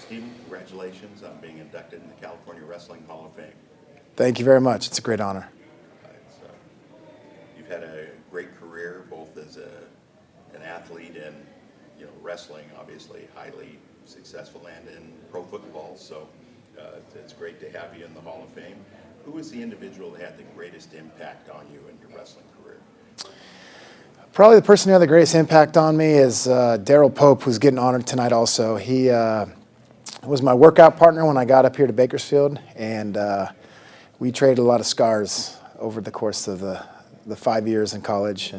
Stephen, congratulations on being inducted in the California Wrestling Hall of Fame. Thank you very much. It's a great honor. It's, you've had a great career, both as an athlete and wrestling, obviously highly successful, and in pro football. So it's great to have you in the Hall of Fame. Who was the individual that had the greatest impact on you in your wrestling career? Probably the person who had the greatest impact on me is Daryl Pope, who's getting honored tonight also. He was my workout partner when I got up here to Bakersfield, and we traded a lot of scars over the course of the 5 years in college.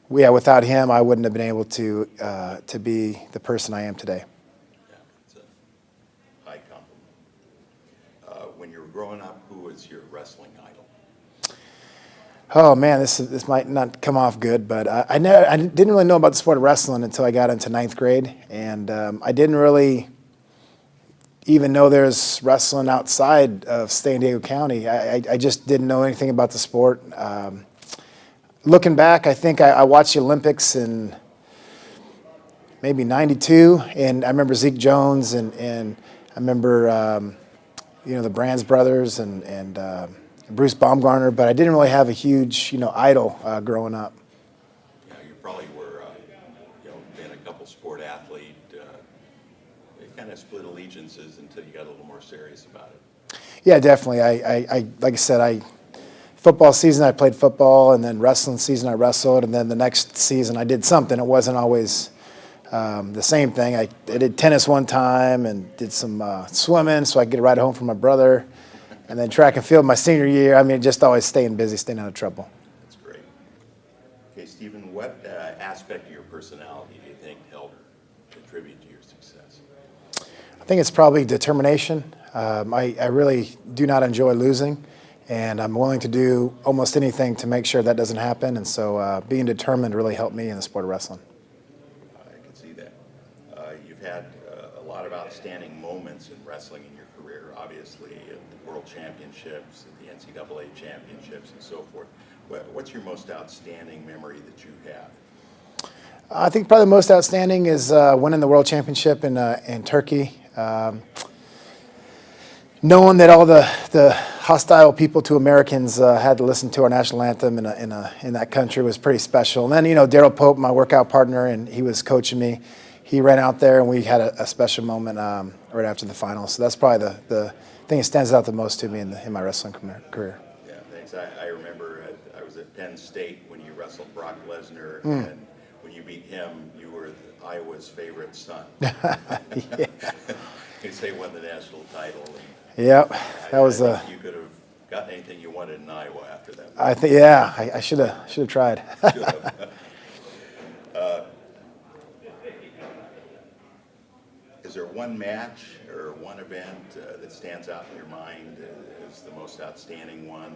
Without him, I wouldn't have been able to be the person I am today. Yeah, it's a high compliment. When you were growing up, who was your wrestling idol? Oh man, this might not come off good, but I didn't really know about the sport of wrestling until I got into ninth grade, and I didn't really even know there's wrestling outside of San Diego County. I just didn't know anything about the sport. Looking back, I think I watched the Olympics in maybe '92, and I remember Zeke Jones, and I remember the Brands brothers and Bruce Baumgartner, but I didn't really have a huge idol growing up. Yeah, you probably were being a couple sport athlete. You kind of split allegiances until you got a little more serious about it. Yeah, definitely. I like I said, football season I played football, and then wrestling season I wrestled, and then the next season I did something. It wasn't always the same thing. I did tennis one time and did some swimming so I could get a ride home from my brother, and then track and field my senior year. I mean, just always staying busy, staying out of trouble. That's great. Okay, Stephen, what aspect of your personality do you think helped contribute to your success? I think it's probably determination. I really do not enjoy losing, and I'm willing to do almost anything to make sure that doesn't happen. And so being determined really helped me in the sport of wrestling. I can see that. You've had a lot of outstanding moments in wrestling in your career, obviously, at the World Championships, at the NCAA Championships, and so forth. What's your most outstanding memory that you have? I think probably the most outstanding is winning the World Championship in Turkey. Knowing that all the hostile people to Americans had to listen to our national anthem in that country was pretty special. And then, Daryl Pope, my workout partner, and he was coaching me. He ran out there, and we had a special moment right after the finals. So that's probably the thing that stands out the most to me in my wrestling career. Yeah, thanks. I remember I was at Penn State when you wrestled Brock Lesnar, and when you beat him, you were Iowa's favorite son. Yeah. You say won the national title. Yep, that was I think you could have gotten anything you wanted in Iowa after that. I think, yeah, I should have tried. Should have. Is there one match or one event that stands out in your mind as the most outstanding one?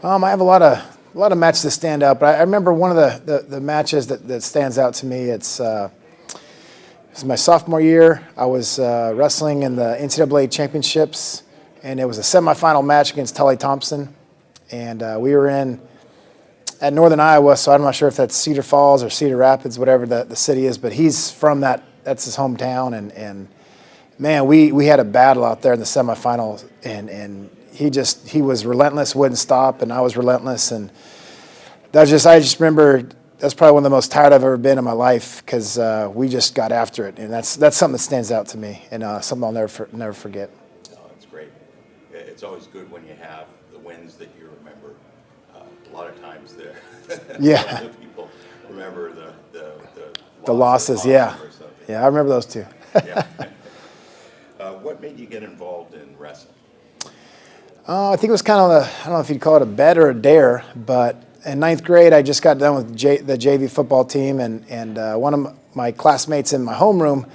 Or? I have a lot of matches that stand out, but I remember one of the matches that stands out to me. It was my sophomore year. I was wrestling in the NCAA championships, and it was a semifinal match against Tully Thompson. And we were at Northern Iowa, so I'm not sure if that's Cedar Falls or Cedar Rapids, whatever the city is, but he's from that's his hometown. And man, we had a battle out there in the semifinals, and he was relentless, wouldn't stop, and I was relentless. And I just remember that's probably one of the most tired I've ever been in my life, because we just got after it, and that's something that stands out to me, and something I'll never forget. Oh, that's great. It's always good when you have the wins that you remember. A lot of times the people remember the losses. Yeah, I remember those too. Yeah. What made you get involved in wrestling? I think it was kind of I don't know if you'd call it a bet or a dare, but in ninth grade, I just got done with the JV football team, and one of my classmates in my homeroom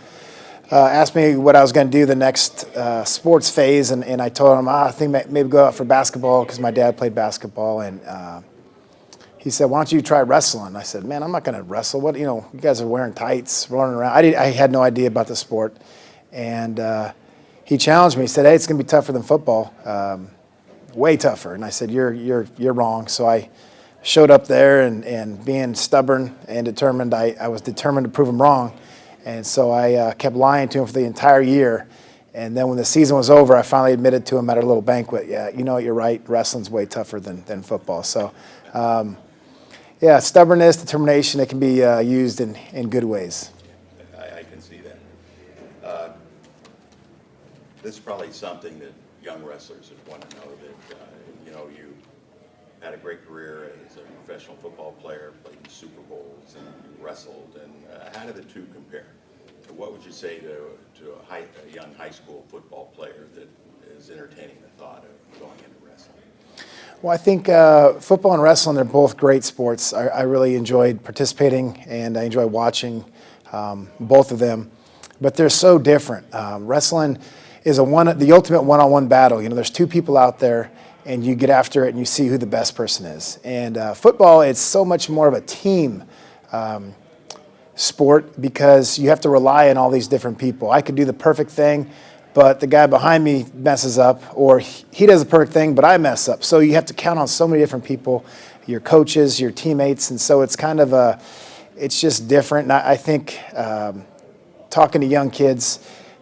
asked me what I was going to do the next sports phase, and I told him, I think maybe go out for basketball, because my dad played basketball, and he said, why don't you try wrestling? I said, man, I'm not going to wrestle. What, you guys are wearing tights, running around. I had no idea about the sport, and he challenged me. He said, hey, it's going to be tougher than football, way tougher. And I said, you're wrong. So I showed up there, and being stubborn and determined, I was determined to prove him wrong. And so I kept lying to him for the entire year. And then when the season was over, I finally admitted to him at a little banquet, yeah, you know what, you're right, wrestling's way tougher than football. So, yeah, stubbornness, determination, it can be used in good ways. I can see that. This is probably something that young wrestlers would want to know, that, you know, you had a great career as a professional football player, played in Super Bowls, and you wrestled, and how do the two compare? What would you say to a young high school football player that is entertaining the thought of going into wrestling? Well, I think football and wrestling, they're both great sports. I really enjoyed participating, and I enjoy watching both of them. But they're so different. Wrestling is the ultimate one-on-one battle. You know, there's two people out there, and you get after it, and you see who the best person is. And football, it's so much more of a team sport, because you have to rely on all these different people. I could do the perfect thing, but the guy behind me messes up, or he does the perfect thing, but I mess up. So you have to count on so many different people, your coaches, your teammates, and so it's kind of it's just different. And I think talking to young kids,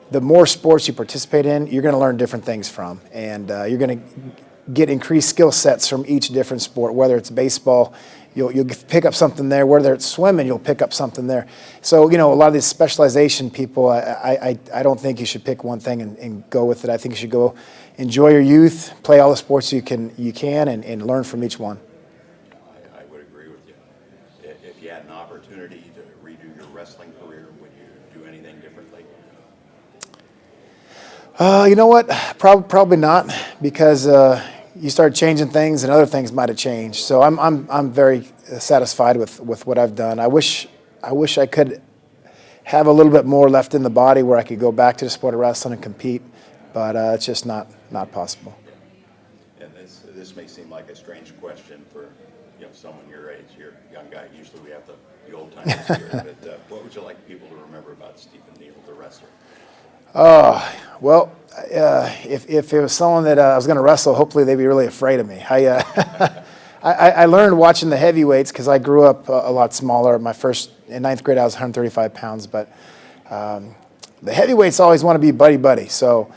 the more sports you participate in, you're going to learn different things from, and you're going to get increased skill sets from each different sport. Whether it's baseball, you'll pick up something there. Whether it's swimming, you'll pick up something there. So, you know, a lot of these specialization people, I don't think you should pick one thing and go with it. I think you should go enjoy your youth, play all the sports you can, and learn from each one. I would agree with you. If you had an opportunity to redo your wrestling career, would you do anything differently? You know what? Probably not, because you start changing things and other things might have changed. So I'm very satisfied with what I've done. I wish I could have a little bit more left in the body where I could go back to the sport of wrestling and compete, but it's just not possible. Yeah. And this may seem like a strange question for, you know, someone your age. You're a young guy. Usually we have the old timers here. But what would you like people to remember about Stephen Neal, the wrestler? Well, if it was someone that I was going to wrestle, hopefully they'd be really afraid of me. I learned watching the heavyweights, because I grew up a lot smaller. In ninth grade, I was 135 pounds, but the heavyweights always want to be buddy-buddy. So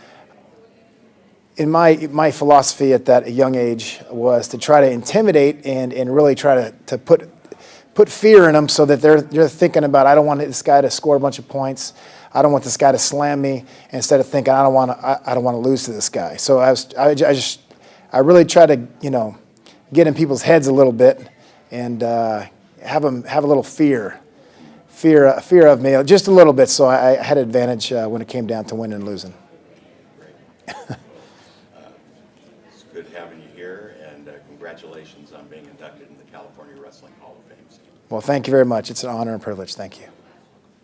in my philosophy at that young age was to try to intimidate and really try to put fear in them, so that they're thinking about, I don't want this guy to score a bunch of points. I don't want this guy to slam me, instead of thinking, I don't want to lose to this guy. So I really try to, you know, get in people's heads a little bit, and have them have a little fear of me, just a little bit. So I had an advantage when it came down to winning and losing. Great. It's good having you here, and congratulations on being inducted in the California Wrestling Hall of Fame. Well, thank you very much. It's an honor and privilege. Thank you.